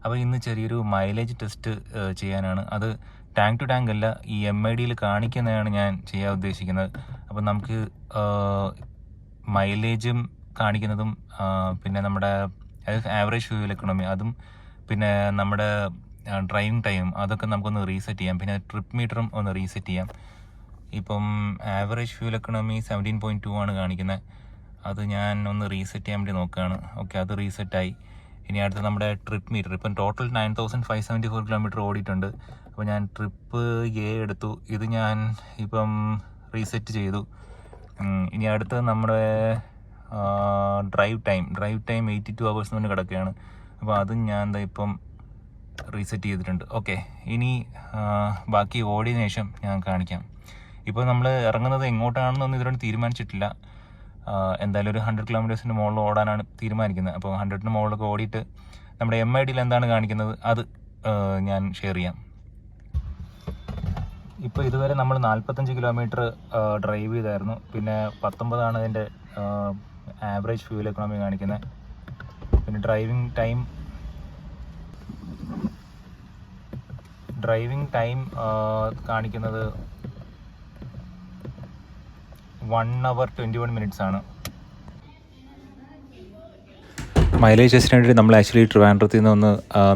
അപ്പോൾ ഇന്ന് ചെറിയൊരു മൈലേജ് ടെസ്റ്റ് ചെയ്യാനാണ്. അത് ടാങ്ക് ടു ടാങ്ക് അല്ല, ഈ MIDയിൽ കാണിക്കുന്നതാണ് ഞാൻ ചെയ്യാൻ ഉദ്ദേശിക്കുന്നത്. അപ്പോൾ നമുക്ക് മൈലേജും കാണിക്കുന്നതും പിന്നെ നമ്മുടെ ആവറേജ് ഫ്യൂവൽ എക്കണോമി അതും പിന്നെ നമ്മുടെ ഡ്രൈവിംഗ് ടൈം അതൊക്കെ നമുക്കൊന്ന് റീസെറ്റ് ചെയ്യാം. പിന്നെ ട്രിപ്പ് മീറ്ററും ഒന്ന് റീസെറ്റ് ചെയ്യാം. ഇപ്പം ആവറേജ് ഫ്യൂവൽ എക്കണോമി 17.2 ആണ് കാണിക്കുന്നത്. അത് ഞാൻ ഒന്ന് റീസെറ്റ് ചെയ്യാൻ വേണ്ടി നോക്കുകയാണ്. ഓക്കെ, അത് റീസെറ്റായി. ഇനി അടുത്ത് നമ്മുടെ ട്രിപ്പ് മീറ്റർ. ഇപ്പം ടോട്ടൽ 9574 കിലോമീറ്റർ ഓടിയിട്ടുണ്ട്. അപ്പോൾ ഞാൻ ട്രിപ്പ് എടുത്തു. ഇത് ഞാൻ ഇപ്പം റീസെറ്റ് ചെയ്തു. ഇനി അടുത്തത് നമ്മുടെ ഡ്രൈവ് ടൈം 82 അവേഴ്സ് തന്നെ കിടക്കുകയാണ്. അപ്പോൾ അതും ഞാൻ എന്താ ഇപ്പം റീസെറ്റ് ചെയ്തിട്ടുണ്ട്. ഓക്കെ, ഇനി ബാക്കി ഓടിയതിനു ശേഷം ഞാൻ കാണിക്കാം. ഇപ്പോൾ നമ്മൾ ഇറങ്ങുന്നത് എങ്ങോട്ടാണെന്നൊന്നും ഇതിനോട് തീരുമാനിച്ചിട്ടില്ല. എന്തായാലും ഒരു 100 കിലോമീറ്റേഴ്സിൻ്റെ മുകളിൽ ഓടാനാണ് തീരുമാനിക്കുന്നത്. അപ്പോൾ 100ന് മുകളിലൊക്കെ ഓടിയിട്ട് നമ്മുടെ MIDയിൽ എന്താണ് കാണിക്കുന്നത് അത് ഞാൻ ഷെയർ ചെയ്യാം. ഇപ്പോൾ ഇതുവരെ നമ്മൾ 45 കിലോമീറ്റർ ഡ്രൈവ് ചെയ്തായിരുന്നു. പിന്നെ 19 അതിൻ്റെ ആവറേജ് ഫ്യൂവൽ എക്കണോമി കാണിക്കുന്നത്. പിന്നെ ഡ്രൈവിംഗ് ടൈം കാണിക്കുന്നത് 1 hour 21 minutes ആണ്. മൈലേജ് ടെസ്റ്റിനായിട്ട് നമ്മൾ ആക്ച്വലി ട്രിവാൻഡ്രത്തിൽ നിന്ന് ഒന്ന്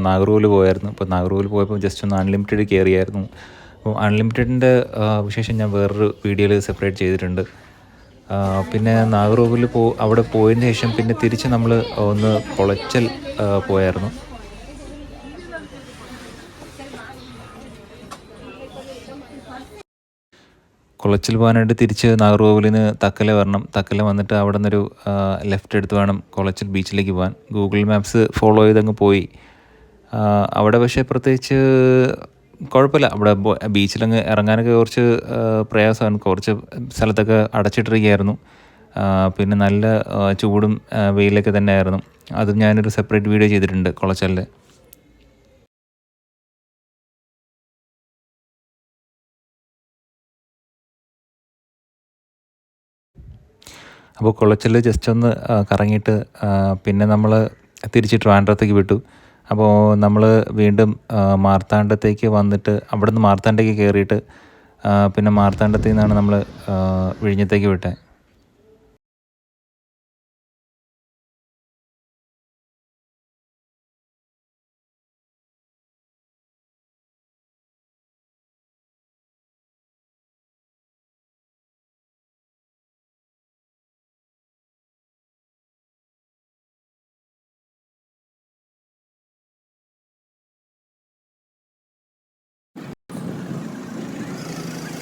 നാഗർകോവിൽ പോയായിരുന്നു. അപ്പോൾ നാഗർകോവിൽ പോയപ്പോൾ ജസ്റ്റ് ഒന്ന് അൺലിമിറ്റഡ് കയറിയായിരുന്നു. അപ്പോൾ അൺലിമിറ്റഡിൻ്റെ വിശേഷം ഞാൻ വേറൊരു വീഡിയോയിൽ സെപ്പറേറ്റ് ചെയ്തിട്ടുണ്ട്. പിന്നെ നാഗർകോവിൽ അവിടെ പോയതിന് ശേഷം പിന്നെ തിരിച്ച് നമ്മൾ ഒന്ന് കുളച്ചൽ പോയായിരുന്നു. കുളച്ചിൽ പോകാനായിട്ട് തിരിച്ച് നാഗർകോവിലിൽ നിന്ന് തക്കല വരണം. തക്കല വന്നിട്ട് അവിടെ നിന്നൊരു ലെഫ്റ്റ് എടുത്ത് വേണം കുളച്ചിൽ ബീച്ചിലേക്ക് പോകാൻ. ഗൂഗിൾ മാപ്സ് ഫോളോ ചെയ്തങ്ങ് പോയി. അവിടെ പക്ഷേ പ്രത്യേകിച്ച് കുഴപ്പമില്ല. അവിടെ ബീച്ചിലങ്ങ് ഇറങ്ങാനൊക്കെ കുറച്ച് പ്രയാസമാണ്. കുറച്ച് സ്ഥലത്തൊക്കെ അടച്ചിട്ടിരിക്കുകയായിരുന്നു. പിന്നെ നല്ല ചൂടും വെയിലൊക്കെ തന്നെ ആയിരുന്നു. അതും ഞാനൊരു സെപ്പറേറ്റ് വീഡിയോ ചെയ്തിട്ടുണ്ട് കുളച്ചലിൻ്റെ. അപ്പോൾ കുളച്ചൽ ജസ്റ്റ് ഒന്ന് കറങ്ങിയിട്ട് പിന്നെ നമ്മൾ തിരിച്ച് ട്രിവാൻഡ്രത്തേക്ക് വിട്ടു. അപ്പോൾ നമ്മൾ വീണ്ടും മാർത്താണ്ഡത്തേക്ക് വന്നിട്ട് അവിടെ നിന്ന് മാർത്താണ്ഡത്തേക്ക് കയറിയിട്ട് പിന്നെ മാർത്താണ്ഡത്തിൽ നിന്നാണ് നമ്മൾ വിഴിഞ്ഞത്തേക്ക് വിട്ടത്.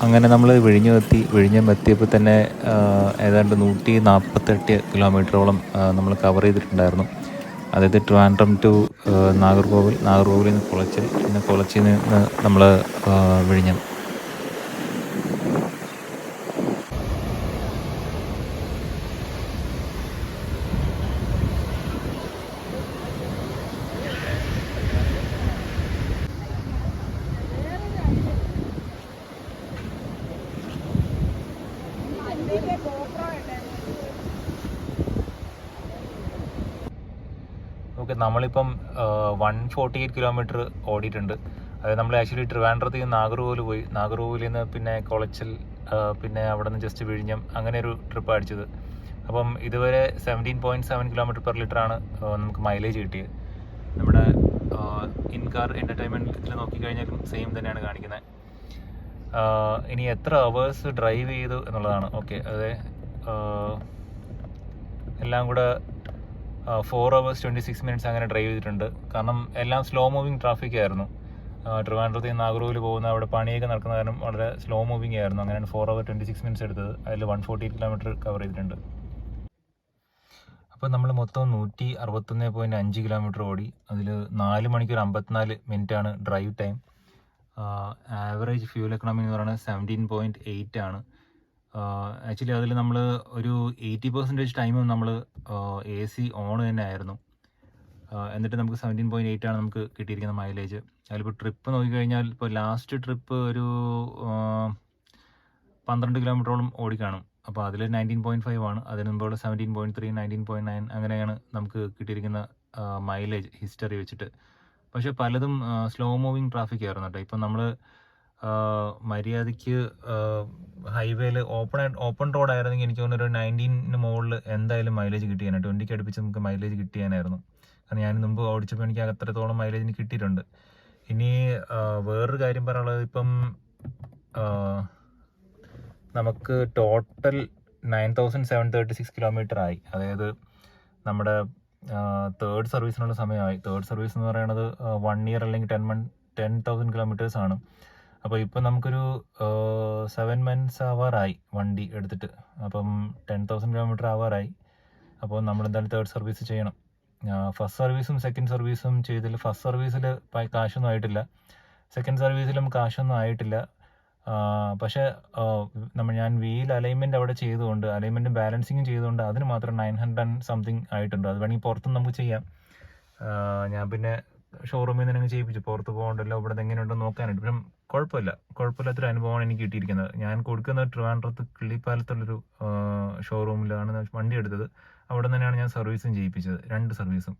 അങ്ങനെ നമ്മൾ വിഴിഞ്ഞം എത്തിയപ്പോൾ തന്നെ ഏതാണ്ട് 148 കിലോമീറ്ററോളം നമ്മൾ കവർ ചെയ്തിട്ടുണ്ടായിരുന്നു. അതായത് ട്രിവാൻഡ്രം ടു നാഗർകോവിൽ നിന്ന് കുളച്ചൽ, പിന്നെ കുളച്ചിൽ നിന്ന് നമ്മൾ വിഴിഞ്ഞം. ഓക്കെ, നമ്മളിപ്പം 148 കിലോമീറ്റർ ഓടിയിട്ടുണ്ട്. അതായത് നമ്മൾ ആക്ച്വലി ട്രിവാൻഡ്രത്തിൽ നിന്ന് നാഗർകോവിൽ പോയി. നാഗർകോവിലിൽ നിന്ന് പിന്നെ കുളച്ചൽ, പിന്നെ അവിടെ നിന്ന് ജസ്റ്റ് വിഴിഞ്ഞം, അങ്ങനെ ഒരു ട്രിപ്പ് അടിച്ചത്. അപ്പം ഇതുവരെ 17.7 കിലോമീറ്റർ പെർ ലിറ്ററാണ് നമുക്ക് മൈലേജ് കിട്ടിയത്. നമ്മുടെ ഇൻ കാർ എൻ്റർടൈൻമെൻറ്റിൽ നോക്കിക്കഴിഞ്ഞാലും സെയിം തന്നെയാണ് കാണിക്കുന്നത്. ഇനി എത്ര അവേഴ്സ് ഡ്രൈവ് ചെയ്തു എന്നുള്ളതാണ്. ഓക്കെ, അതെ, എല്ലാം കൂടെ 4 hours 26 minutes അങ്ങനെ ഡ്രൈവ് ചെയ്തിട്ടുണ്ട്. കാരണം എല്ലാം സ്ലോ മൂവിങ് ട്രാഫിക് ആയിരുന്നു. ട്രിവാൻഡ്രത്തിൽ നിന്ന് നാഗർകോവിൽ പോകുന്ന അവിടെ പണിയൊക്കെ നടക്കുന്ന കാരണം വളരെ സ്ലോ മൂവിങ് ആയിരുന്നു. അങ്ങനെയാണ് 4 hours 26 minutes എടുത്തത്. അതിൽ 148 കിലോമീറ്റർ കവർ ചെയ്തിട്ടുണ്ട്. അപ്പോൾ നമ്മൾ മൊത്തം 161.5 കിലോമീറ്റർ ഓടി. അതിൽ 4 മണിക്കൂർ 54 മിനിറ്റാണ് drive time. Average fuel economy എന്ന് പറയുന്നത് 17.8 ആണ്. ആക്ച്വലി അതിൽ നമ്മൾ ഒരു 80% ടൈമും നമ്മൾ AC ഓൺ തന്നെ ആയിരുന്നു. എന്നിട്ട് നമുക്ക് 17.8 ആണ് നമുക്ക് കിട്ടിയിരിക്കുന്ന മൈലേജ്. അതിലിപ്പോൾ ട്രിപ്പ് നോക്കിക്കഴിഞ്ഞാൽ ഇപ്പോൾ ലാസ്റ്റ് ട്രിപ്പ് ഒരു 12 കിലോമീറ്ററോളം ഓടിക്കാണും. അപ്പോൾ അതിൽ 19.5 ആണ്. അതിന് മുമ്പുള്ള 17.3, 19.9 അങ്ങനെയാണ് നമുക്ക് കിട്ടിയിരിക്കുന്ന മൈലേജ് ഹിസ്റ്ററി വെച്ചിട്ട്. പക്ഷെ പലതും സ്ലോ മൂവിങ് ട്രാഫിക് ആയിരുന്നു കേട്ടോ. ഇപ്പം നമ്മൾ മര്യാദയ്ക്ക് ഹൈവേയിൽ ഓപ്പൺ റോഡ് ആയിരുന്നെങ്കിൽ എനിക്ക് തോന്നുന്നു ഒരു 19 മുകളിൽ എന്തായാലും മൈലേജ് കിട്ടിയാണ്. 20 അടുപ്പിച്ച് നമുക്ക് മൈലേജ് കിട്ടിയാനായിരുന്നു. കാരണം ഞാൻ മുമ്പ് ഓടിച്ചപ്പോൾ എനിക്ക് അത്രത്തോളം മൈലേജ് എനിക്ക് കിട്ടിയിട്ടുണ്ട്. ഇനി വേറൊരു കാര്യം പറയാനുള്ളത്, ഇപ്പം നമുക്ക് ടോട്ടൽ 9736 കിലോമീറ്റർ ആയി. അതായത് നമ്മുടെ തേർഡ് സർവീസിനുള്ള സമയമായി. തേർഡ് സർവീസ് എന്ന് പറയുന്നത് 1 ഇയർ അല്ലെങ്കിൽ 10,000 കിലോമീറ്റേഴ്സ് ആണ്. അപ്പോൾ ഇപ്പം നമുക്കൊരു 7 months ആവാറായി വണ്ടി എടുത്തിട്ട്. അപ്പം 10,000 കിലോമീറ്റർ ആവാറായി. അപ്പോൾ നമ്മളെന്തായാലും തേർഡ് സർവീസ് ചെയ്യണം. ഫസ്റ്റ് സർവീസും സെക്കൻഡ് സർവീസും ചെയ്തില്ല. ഫസ്റ്റ് സർവീസിൽ കാശൊന്നും ആയിട്ടില്ല, സെക്കൻഡ് സർവീസിലും കാശൊന്നും ആയിട്ടില്ല. പക്ഷേ ഞാൻ വീൽ അലൈൻമെൻറ്റ് അവിടെ ചെയ്തുകൊണ്ട്, അലൈൻമെൻറ്റും ബാലൻസിങ്ങും ചെയ്തുകൊണ്ട് അതിന് മാത്രം 900 സംതിങ് ആയിട്ടുണ്ട്. അത് വേണമെങ്കിൽ പുറത്തും നമുക്ക് ചെയ്യാം. ഞാൻ പിന്നെ ഷോറൂമിൽ നിന്ന് ചെയ്യിപ്പിച്ചു, പുറത്ത് പോകണ്ടല്ലോ, ഇവിടെ നിന്ന് എങ്ങനെയുണ്ടെന്ന് നോക്കാനായിട്ട്. പക്ഷേ കുഴപ്പമില്ലാത്തൊരു അനുഭവമാണ് എനിക്ക് കിട്ടിയിരിക്കുന്നത്. ഞാൻ കൊടുക്കുന്നത് ട്രിവാൻഡ്രത്ത് കിള്ളിപ്പാലത്തുള്ളൊരു ഷോറൂമിലാണ് വണ്ടി എടുത്തത്. അവിടെ തന്നെയാണ് ഞാൻ സർവീസും ചെയ്യിപ്പിച്ചത്, 2 സർവീസും.